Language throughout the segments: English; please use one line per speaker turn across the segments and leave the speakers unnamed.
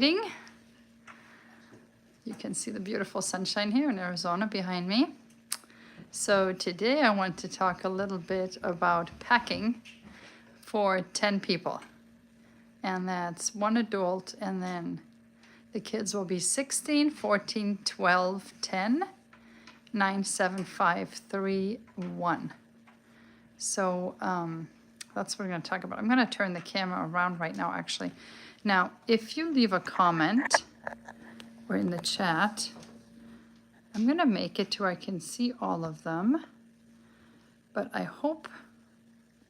You can see the beautiful sunshine here in Arizona behind me. So today I want to talk a little bit about packing for 10 people. And that's one adult, and then the kids will be 16, 14, 12, 10, 9, 7, 5, 3, 1. So that's what we're going to talk about. I'm going to turn the camera around right now, actually. Now, if you leave a comment or in the chat, I'm going to make it to where I can see all of them. But I hope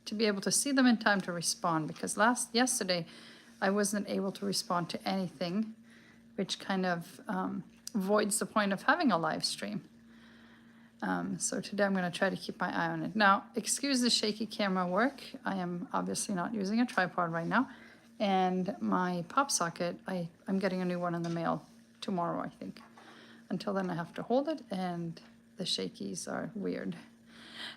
to be able to see them in time to respond, because yesterday I wasn't able to respond to anything, which kind of voids the point of having a live stream. So today I'm going to try to keep my eye on it. Now, excuse the shaky camera work. I am obviously not using a tripod right now. And my pop socket, I'm getting a new one in the mail tomorrow, I think. Until then I have to hold it, and the shakies are weird.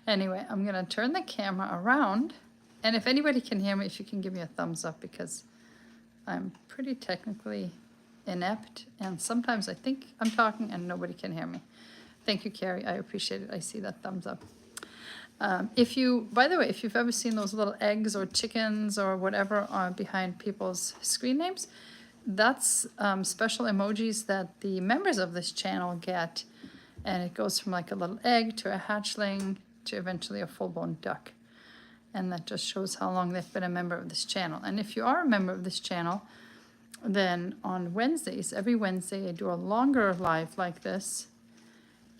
Anyway, I'm going to turn the camera around. And if anybody can hear me, if you can give me a thumbs up, because I'm pretty technically inept. And sometimes I think I'm talking and nobody can hear me. Thank you, Carrie. I appreciate it. I see that thumbs up. By the way, if you've ever seen those little eggs or chickens or whatever behind people's screen names, that's special emojis that the members of this channel get. And it goes from like a little egg to a hatchling to eventually a full-blown duck. And that just shows how long they've been a member of this channel. And if you are a member of this channel, then on Wednesdays, every Wednesday, I do a longer live like this.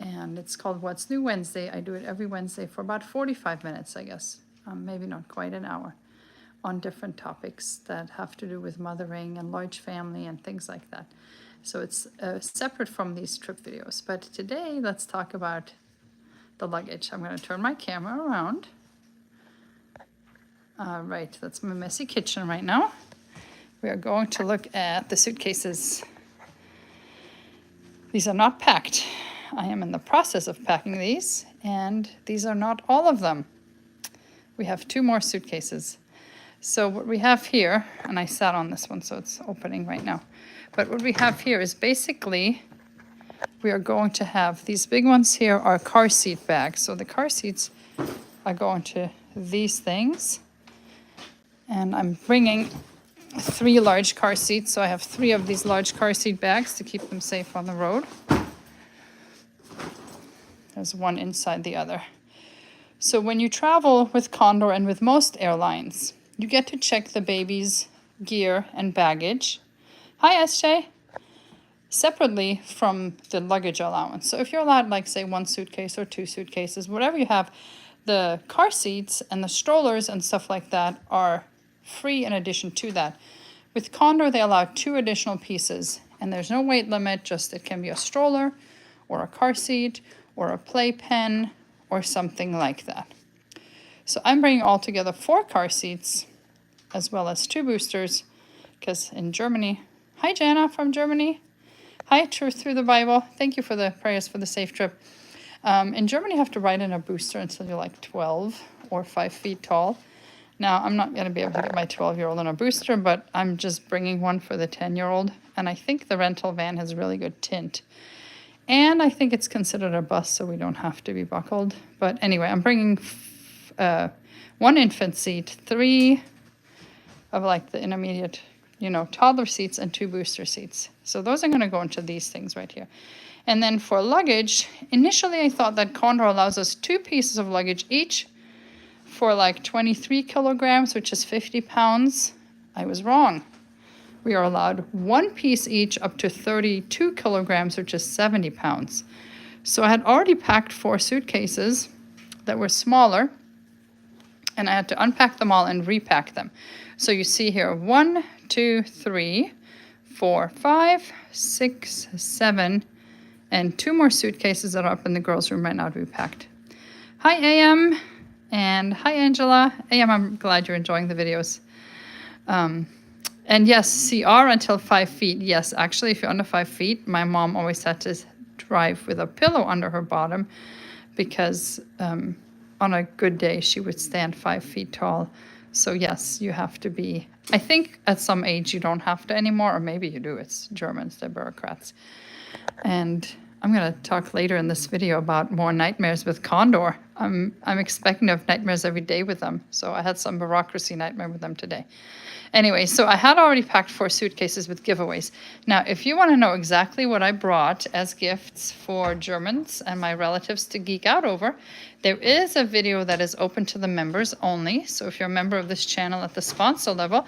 And it's called What's New Wednesday. I do it every Wednesday for about 45 minutes, I guess. Maybe not quite an hour, on different topics that have to do with mothering and large family and things like that. So it's separate from these trip videos. But today, let's talk about the luggage. I'm going to turn my camera around. Right, that's my messy kitchen right now. We are going to look at the suitcases. These are not packed. I am in the process of packing these, and these are not all of them. We have 2 more suitcases. So what we have here, and I sat on this one, so it's opening right now. But what we have here is basically, we are going to have, these big ones here are car seat bags. So the car seats are going to these things. And I'm bringing 3 large car seats. So I have 3 of these large car seat bags to keep them safe on the road. There's one inside the other. So when you travel with Condor and with most airlines, you get to check the baby's gear and baggage. Hi, SJ. Separately from the luggage allowance. So if you're allowed, like, say, 1 suitcase or 2 suitcases, whatever you have, the car seats and the strollers and stuff like that are free in addition to that. With Condor, they allow 2 additional pieces, and there's no weight limit, just it can be a stroller or a car seat or a playpen or something like that. So I'm bringing all together 4 car seats as well as 2 boosters, because in Germany, hi Jana from Germany, hi Truth Through the Bible, thank you for the prayers for the safe trip. In Germany, you have to ride in a booster until you're like 12 or 5 feet tall. Now, I'm not going to be able to get my 12-year-old in a booster, but I'm just bringing one for the 10-year-old. And I think the rental van has really good tint. And I think it's considered a bus, so we don't have to be buckled. But anyway, I'm bringing 1 infant seat, 3 of like the intermediate, toddler seats, and 2 booster seats. So those are going to go into these things right here. And then for luggage, initially I thought that Condor allows us 2 pieces of luggage each for like 23 kilograms, which is 50 pounds. I was wrong. We are allowed 1 piece each up to 32 kilograms, which is 70 pounds. So I had already packed 4 suitcases that were smaller, and I had to unpack them all and repack them. So you see here, 1, 2, 3, 4, 5, 6, 7, and 2 more suitcases that are up in the girls' room right now to be packed. Hi, AM, and hi, Angela. AM, I'm glad you're enjoying the videos. And yes, CR until 5 feet. Yes, actually, if you're under 5 feet, my mom always had to drive with a pillow under her bottom, because on a good day, she would stand 5 feet tall. So yes, you have to be, I think at some age you don't have to anymore, or maybe you do. It's Germans, they're bureaucrats. And I'm going to talk later in this video about more nightmares with Condor. I'm expecting to have nightmares every day with them. So I had some bureaucracy nightmare with them today. Anyway, so I had already packed 4 suitcases with giveaways. Now, if you want to know exactly what I brought as gifts for Germans and my relatives to geek out over, there is a video that is open to the members only. So if you're a member of this channel at the sponsor level,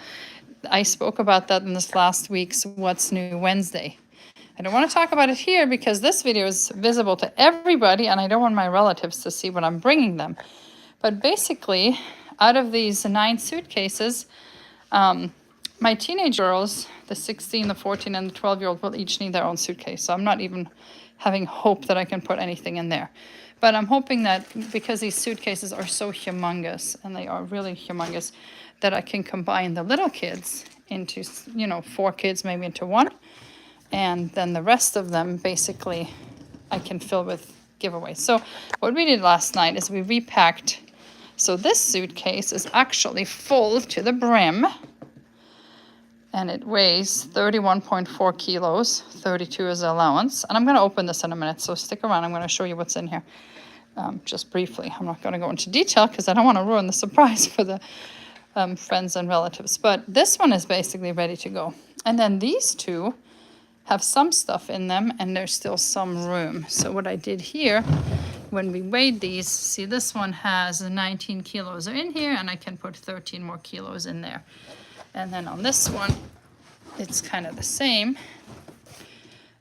I spoke about that in this last week's What's New Wednesday. I don't want to talk about it here because this video is visible to everybody and I don't want my relatives to see what I'm bringing them. But basically, out of these 9 suitcases, my teenage girls, the 16, the 14, and the 12-year-old will each need their own suitcase. So I'm not even having hope that I can put anything in there. But I'm hoping that because these suitcases are so humongous, and they are really humongous, that I can combine the little kids into, 4 kids maybe into one. And then the rest of them, basically, I can fill with giveaways. So what we did last night is we repacked. So this suitcase is actually full to the brim. And it weighs 31.4 kilos. 32 is the allowance. And I'm going to open this in a minute, so stick around. I'm going to show you what's in here just briefly. I'm not going to go into detail because I don't want to ruin the surprise for the friends and relatives. But this one is basically ready to go. And then these 2 have some stuff in them, and there's still some room. So what I did here, when we weighed these, see this one has 19 kilos in here, and I can put 13 more kilos in there. And then on this one, it's kind of the same.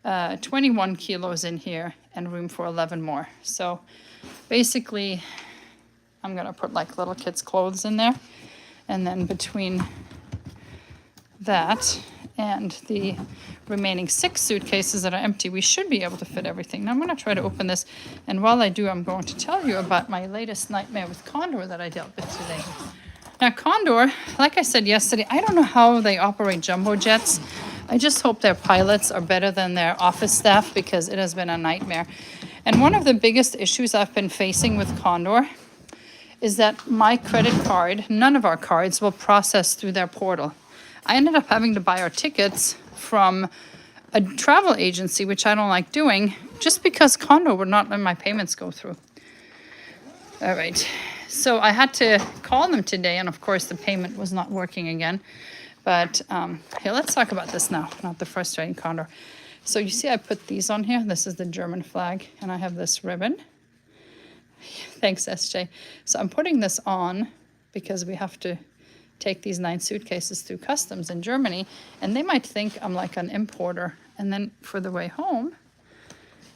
21 kilos in here, and room for 11 more. So basically, I'm gonna put like little kids' clothes in there. And then between that and the remaining 6 suitcases that are empty, we should be able to fit everything. Now I'm going to try to open this, and while I do, I'm going to tell you about my latest nightmare with Condor that I dealt with today. Now Condor, like I said yesterday, I don't know how they operate jumbo jets. I just hope their pilots are better than their office staff because it has been a nightmare. And one of the biggest issues I've been facing with Condor is that my credit card, none of our cards, will process through their portal. I ended up having to buy our tickets from a travel agency, which I don't like doing, just because Condor would not let my payments go through. All right, so I had to call them today, and of course the payment was not working again. But here, let's talk about this now, not the frustrating Condor. So you see I put these on here. This is the German flag, and I have this ribbon. Thanks, SJ. So I'm putting this on because we have to take these 9 suitcases through customs in Germany, and they might think I'm like an importer. And then for the way home,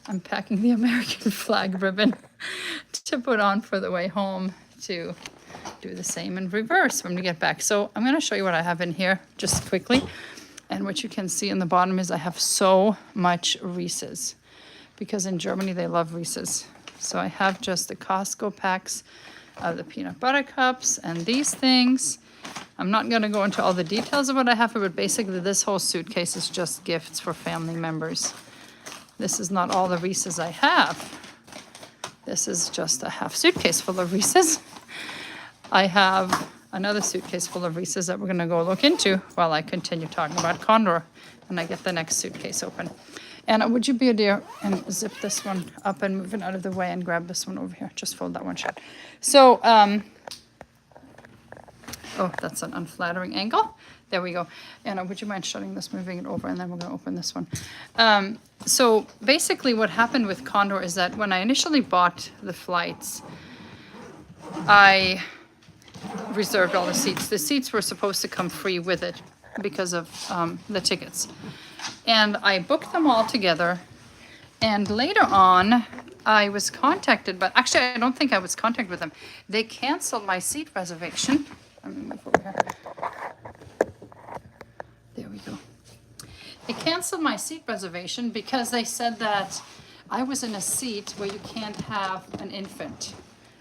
I'm packing the American flag ribbon to put on for the way home to do the same in reverse when we get back. So I'm going to show you what I have in here just quickly. And what you can see in the bottom is I have so much Reese's because in Germany they love Reese's. So I have just the Costco packs of the peanut butter cups and these things. I'm not going to go into all the details of what I have, but basically this whole suitcase is just gifts for family members. This is not all the Reese's I have. This is just a half suitcase full of Reese's. I have another suitcase full of Reese's that we're going to go look into while I continue talking about Condor and I get the next suitcase open. And would you be a dear and zip this one up and move it out of the way and grab this one over here? Just fold that one shut. So, oh, that's an unflattering angle. There we go. Anna, would you mind shutting this, moving it over, and then we're going to open this one. So basically what happened with Condor is that when I initially bought the flights, I reserved all the seats. The seats were supposed to come free with it because of the tickets. And I booked them all together. And later on, I was contacted, but actually I don't think I was contacted with them. They canceled my seat reservation. Let me move over here. There we go. They canceled my seat reservation because they said that I was in a seat where you can't have an infant,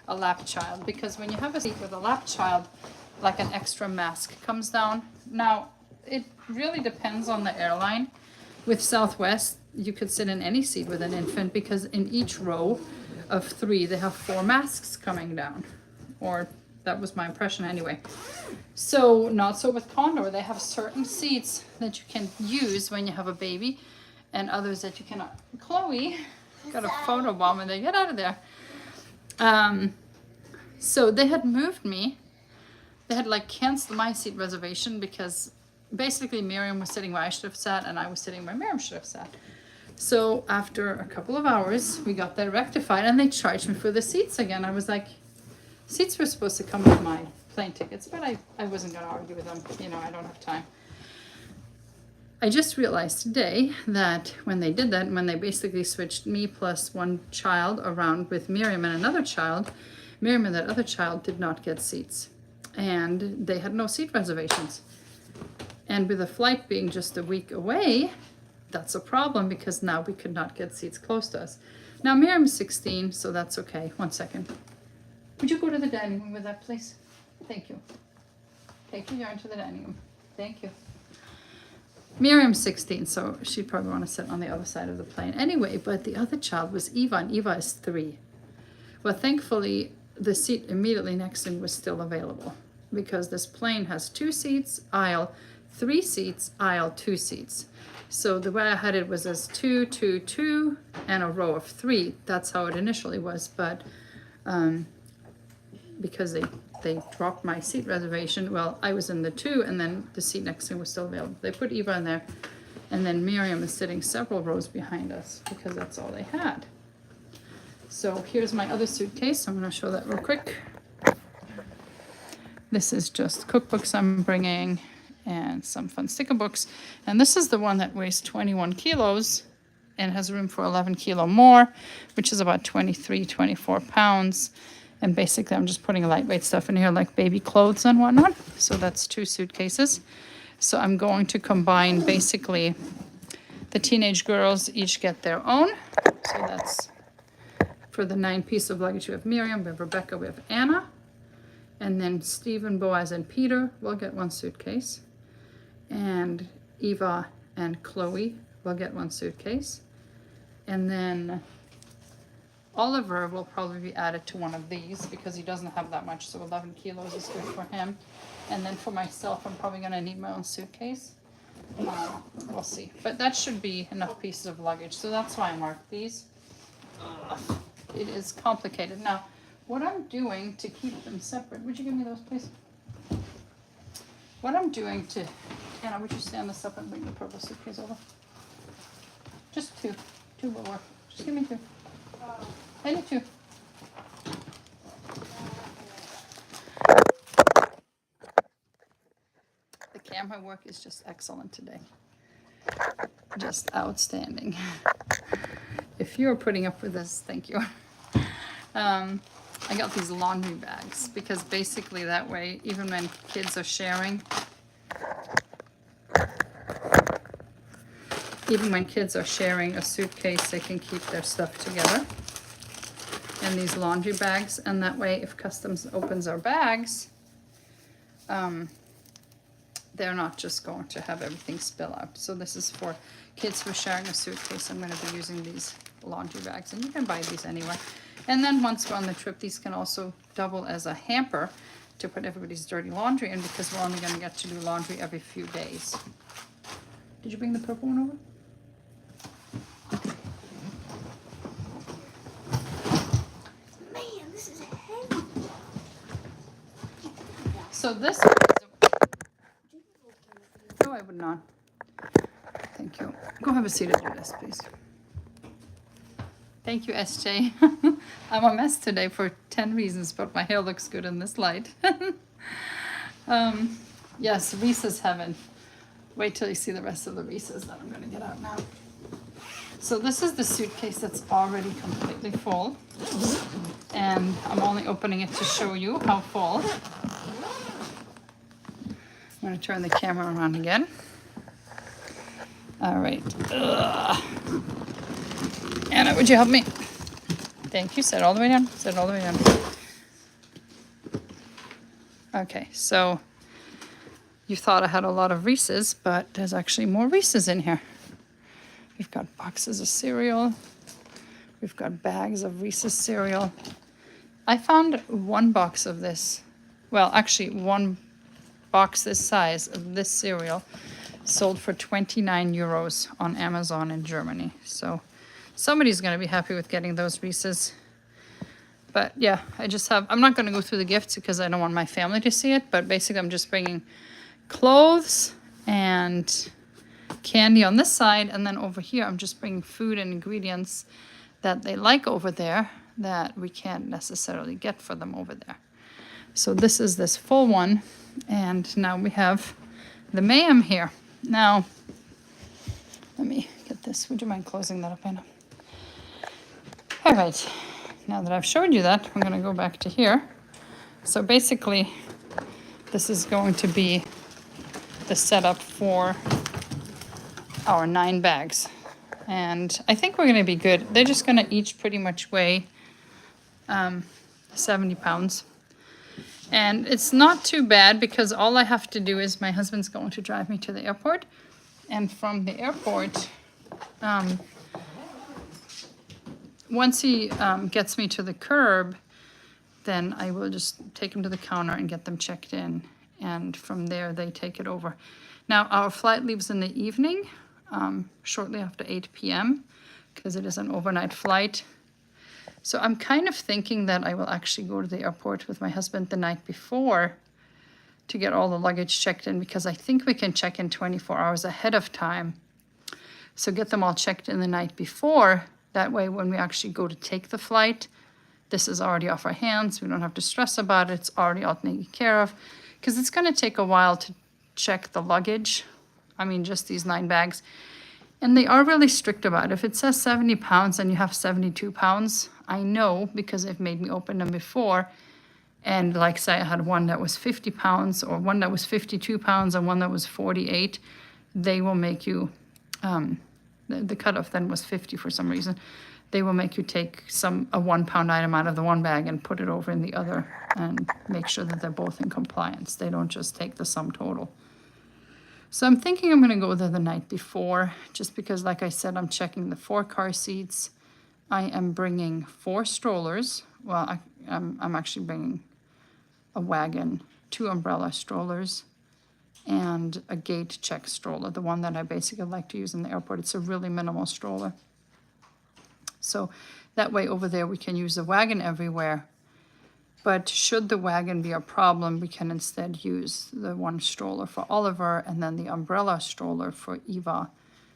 a lap child, because when you have a seat with a lap child, like an extra mask comes down. Now, it really depends on the airline. With Southwest, you could sit in any seat with an infant because in each row of 3, they have 4 masks coming down, or That was my impression anyway. So not so with Condor. They have certain seats that you can use when you have a baby and others that you cannot. Chloe got a photo bomb and they get out of there. So they had moved me. They had like canceled my seat reservation because basically Miriam was sitting where I should have sat and I was sitting where Miriam should have sat. So after a couple of hours, we got that rectified and they charged me for the seats again. I was like, seats were supposed to come with my plane tickets, but I wasn't going to argue with them. You know, I don't have time. I just realized today that when they did that, when they basically switched me plus one child around with Miriam and another child, Miriam and that other child did not get seats. And they had no seat reservations. And with the flight being just a week away, that's a problem because now we could not get seats close to us. Now Miriam's 16, so that's okay. 1 second. Would you go to the dining room with that, please? Thank you. Take your yarn to the dining room. Thank you. Miriam's 16, so she'd probably want to sit on the other side of the plane. Anyway, but the other child was Eva, and Eva is 3. Well, thankfully, the seat immediately next to me was still available because this plane has 2 seats, aisle, 3 seats, aisle, 2 seats. So the way I had it was as 2, 2, 2, and a row of 3. That's how it initially was, but because they dropped my seat reservation, well, I was in the 2, and then the seat next to me was still available. They put Eva in there, and then Miriam is sitting several rows behind us because that's all they had. So here's my other suitcase. I'm going to show that real quick. This is just cookbooks I'm bringing and some fun sticker books. And this is the one that weighs 21 kilos and has room for 11 kilo more, which is about 23, 24 pounds. And basically I'm just putting lightweight stuff in here like baby clothes and whatnot. So that's 2 suitcases. So I'm going to combine basically the teenage girls each get their own. So that's for the 9 piece of luggage. We have Miriam, we have Rebecca, we have Anna. And then Stephen, Boaz, and Peter will get 1 suitcase. And Eva and Chloe will get 1 suitcase. And then Oliver will probably be added to one of these because he doesn't have that much, so 11 kilos is good for him. And then for myself, I'm probably going to need my own suitcase. We'll see. But that should be enough pieces of luggage, so that's why I marked these. It is complicated. Now, what I'm doing to keep them separate, would you give me those, please? What I'm doing to, Anna, would you stand this up and bring the purple suitcase over? Just 2. 2 will work. Just give me 2. I need 2. The camera work is just excellent today. Just outstanding. If you're putting up with this, thank you. I got these laundry bags because basically that way, even when kids are sharing, a suitcase, they can keep their stuff together. And these laundry bags, and that way if customs opens our bags, they're not just going to have everything spill out. So this is for kids who are sharing a suitcase. I'm going to be using these laundry bags, and you can buy these anywhere. And then once we're on the trip, these can also double as a hamper to put everybody's dirty laundry in because we're only going to get to do laundry every few days. Did you bring the purple one over?
Man, this is heavy.
So this no, I would not. Thank you. Go have a seat at your desk, please. Thank you, SJ. I'm a mess today for 10 reasons, but my hair looks good in this light. Yes, Reese's heaven. Wait till you see the rest of the Reese's that I'm going to get out now. So this is the suitcase that's already completely full. And I'm only opening it to show you how full. I'm going to turn the camera around again. All right. Ugh. Anna, would you help me? Thank you. Set it all the way down. Set it all the way down. Okay, so you thought I had a lot of Reese's, but there's actually more Reese's in here. We've got boxes of cereal. We've got bags of Reese's cereal. I found 1 box of this well, actually one box this size of this cereal sold for 29 euros on Amazon in Germany. So somebody's going to be happy with getting those Reese's. But yeah, I'm not going to go through the gifts because I don't want my family to see it. But basically I'm just bringing clothes and candy on this side. And then over here, I'm just bringing food and ingredients that they like over there that we can't necessarily get for them over there. So this is this full one. And now we have the mayhem here. Now, let me get this. Would you mind closing that up, Anna? All right. Now that I've showed you that, I'm going to go back to here. So basically, this is going to be the setup for our 9 bags. And I think we're going to be good. They're just going to each pretty much weigh 70 pounds. And it's not too bad because all I have to do is my husband's going to drive me to the airport. And from the airport, once he gets me to the curb, then I will just take him to the counter and get them checked in. And from there, they take it over. Now, our flight leaves in the evening, shortly after 8 p.m., because it is an overnight flight. So I'm kind of thinking that I will actually go to the airport with my husband the night before to get all the luggage checked in, because I think we can check in 24 hours ahead of time. So get them all checked in the night before. That way, when we actually go to take the flight, this is already off our hands. We don't have to stress about it. It's already all taken care of. Because it's going to take a while to check the luggage. I mean, just these 9 bags. And they are really strict about it. If it says 70 pounds and you have 72 pounds, I know because they've made me open them before. And like say I had one that was 50 pounds or one that was 52 pounds and one that was 48, they will make you, the cutoff then was 50 for some reason. They will make you take a 1 pound item out of the one bag and put it over in the other and make sure that they're both in compliance. They don't just take the sum total. So I'm thinking I'm going to go there the night before, just because, like I said, I'm checking the 4 car seats. I am bringing 4 strollers. Well, I'm actually bringing a wagon, 2 umbrella strollers, and a gate check stroller, the one that I basically like to use in the airport. It's a really minimal stroller. So that way over there we can use the wagon everywhere. But should the wagon be a problem, we can instead use the 1 stroller for Oliver and then the umbrella stroller for Eva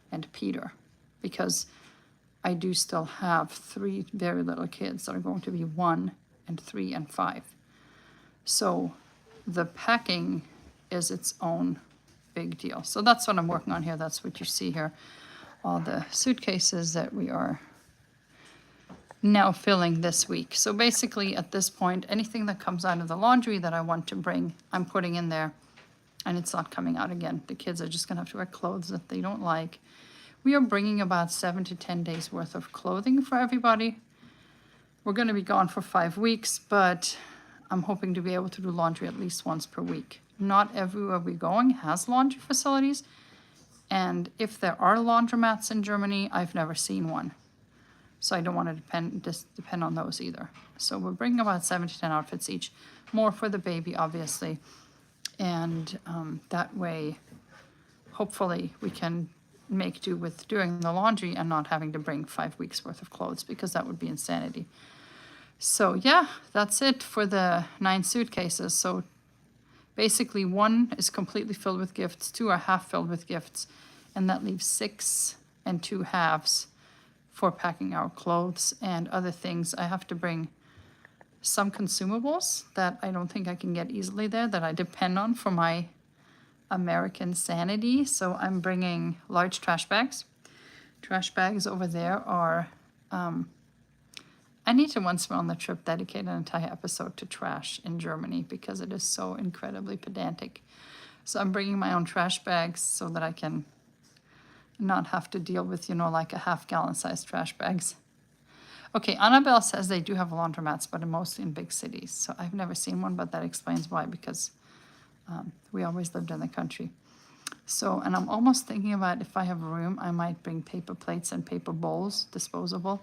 and Peter. Because I do still have 3 very little kids that are going to be 1 and 3 and 5. So the packing is its own big deal. So that's what I'm working on here. That's what you see here. All the suitcases that we are now filling this week. So basically at this point, anything that comes out of the laundry that I want to bring, I'm putting in there, and it's not coming out again. The kids are just gonna have to wear clothes that they don't like. We are bringing about 7 to 10 days worth of clothing for everybody. We're gonna be gone for 5 weeks, but I'm hoping to be able to do laundry at least once per week. Not everywhere we're going has laundry facilities, and if there are laundromats in Germany, I've never seen one. So I don't want to depend on those either. So we're bringing about 7 to 10 outfits each, more for the baby, obviously. And that way, hopefully, we can make do with doing the laundry and not having to bring 5 weeks worth of clothes, because that would be insanity. So yeah, that's it for the 9 suitcases. So basically 1 is completely filled with gifts, 2 are half filled with gifts, and that leaves 6 and 2 halves for packing our clothes and other things. I have to bring some consumables that I don't think I can get easily there, that I depend on for my American sanity. So I'm bringing large trash bags. Trash bags over there are, I need to once on the trip dedicate an entire episode to trash in Germany because it is so incredibly pedantic. So I'm bringing my own trash bags so that I can not have to deal with, like a half-gallon size trash bags. Okay, Annabelle says they do have laundromats, but mostly in big cities. So I've never seen one, but that explains why, because we always lived in the country. So, and I'm almost thinking about if I have room, I might bring paper plates and paper bowls, disposable,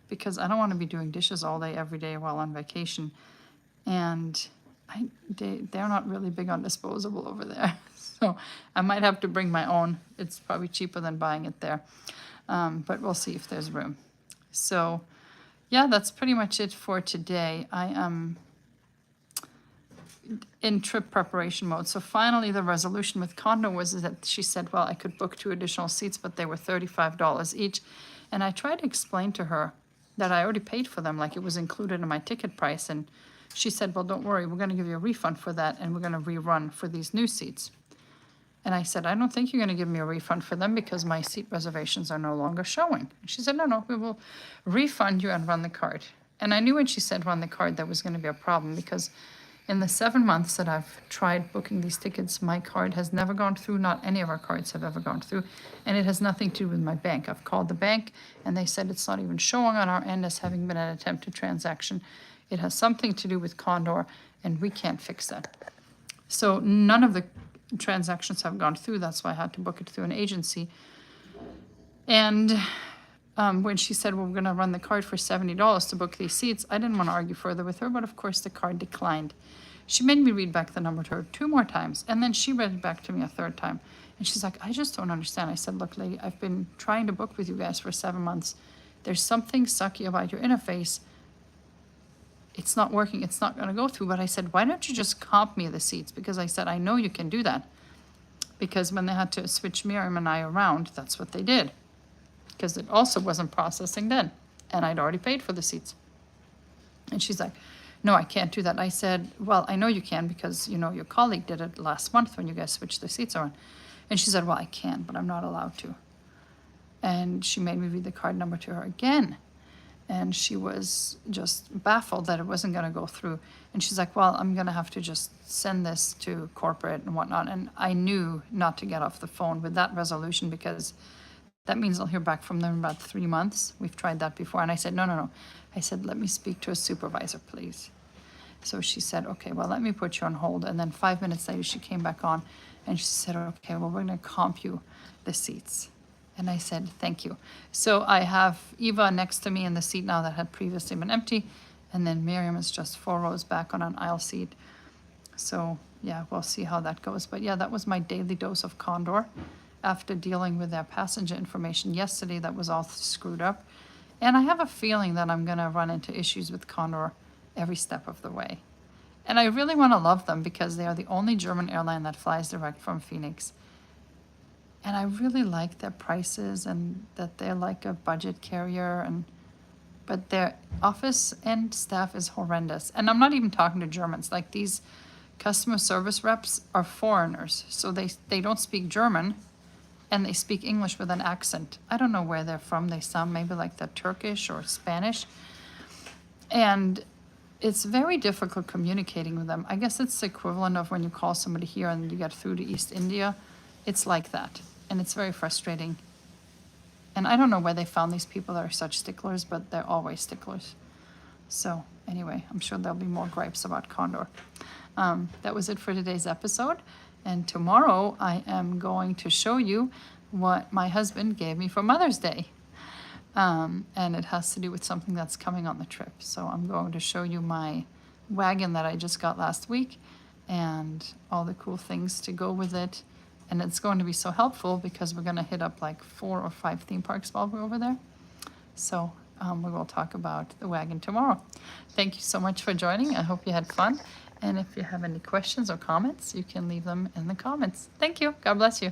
because I don't want to be doing dishes all day, every day while on vacation. And they're not really big on disposable over there. So I might have to bring my own. It's probably cheaper than buying it there. But we'll see if there's room. So yeah, that's pretty much it for today. I am in trip preparation mode. So finally the resolution with Condor was that she said, well, I could book 2 additional seats, but they were $35 each. And I tried to explain to her that I already paid for them, like it was included in my ticket price. And she said, well, don't worry, we're going to give you a refund for that, and we're going to rerun for these new seats. And I said, I don't think you're going to give me a refund for them because my seat reservations are no longer showing. And she said, no, we will refund you and run the card. And I knew when she said run the card, that was going to be a problem, because in the 7 months that I've tried booking these tickets, my card has never gone through. Not any of our cards have ever gone through. And it has nothing to do with my bank. I've called the bank, and they said it's not even showing on our end as having been an attempted transaction. It has something to do with Condor, and we can't fix that. So none of the transactions have gone through. That's why I had to book it through an agency. And when she said, well, we're going to run the card for $70 to book these seats, I didn't want to argue further with her, but of course the card declined. She made me read back the number to her 2 more times, and then she read it back to me a 3rd time. And she's like, I just don't understand. I said, look, lady, I've been trying to book with you guys for 7 months. There's something sucky about your interface. It's not working. It's not going to go through. But I said, why don't you just comp me the seats? Because I said, I know you can do that. Because when they had to switch Miriam and I around, that's what they did. Because it also wasn't processing then. And I'd already paid for the seats. And she's like, no, I can't do that. I said, well, I know you can because, you know, your colleague did it last month when you guys switched the seats around. And she said, well, I can, but I'm not allowed to. And she made me read the card number to her again. And she was just baffled that it wasn't going to go through. And she's like, well, I'm going to have to just send this to corporate and whatnot. And I knew not to get off the phone with that resolution, because that means I'll hear back from them in about 3 months. We've tried that before. And I said, no. I said, let me speak to a supervisor, please. So she said, okay, well, let me put you on hold. And then 5 minutes later, she came back on and she said, okay, well, we're going to comp you the seats. And I said, thank you. So I have Eva next to me in the seat now that had previously been empty. And then Miriam is just 4 rows back on an aisle seat. So yeah, we'll see how that goes. But yeah, that was my daily dose of Condor after dealing with their passenger information yesterday that was all screwed up. And I have a feeling that I'm going to run into issues with Condor every step of the way. And I really want to love them because they are the only German airline that flies direct from Phoenix. And I really like their prices and that they're like a budget carrier, but their office and staff is horrendous. And I'm not even talking to Germans. Like, these customer service reps are foreigners. So they don't speak German, and they speak English with an accent. I don't know where they're from. They sound maybe like they're Turkish or Spanish. And it's very difficult communicating with them. I guess it's the equivalent of when you call somebody here and you get through to East India. It's like that. And it's very frustrating. And I don't know where they found these people that are such sticklers, but they're always sticklers. So anyway, I'm sure there'll be more gripes about Condor. That was it for today's episode. And tomorrow I am going to show you what my husband gave me for Mother's Day. And it has to do with something that's coming on the trip. So I'm going to show you my wagon that I just got last week and all the cool things to go with it. And it's going to be so helpful because we're going to hit up like 4 or 5 theme parks while we're over there. So we will talk about the wagon tomorrow. Thank you so much for joining. I hope you had fun. And if you have any questions or comments, you can leave them in the comments. Thank you. God bless you.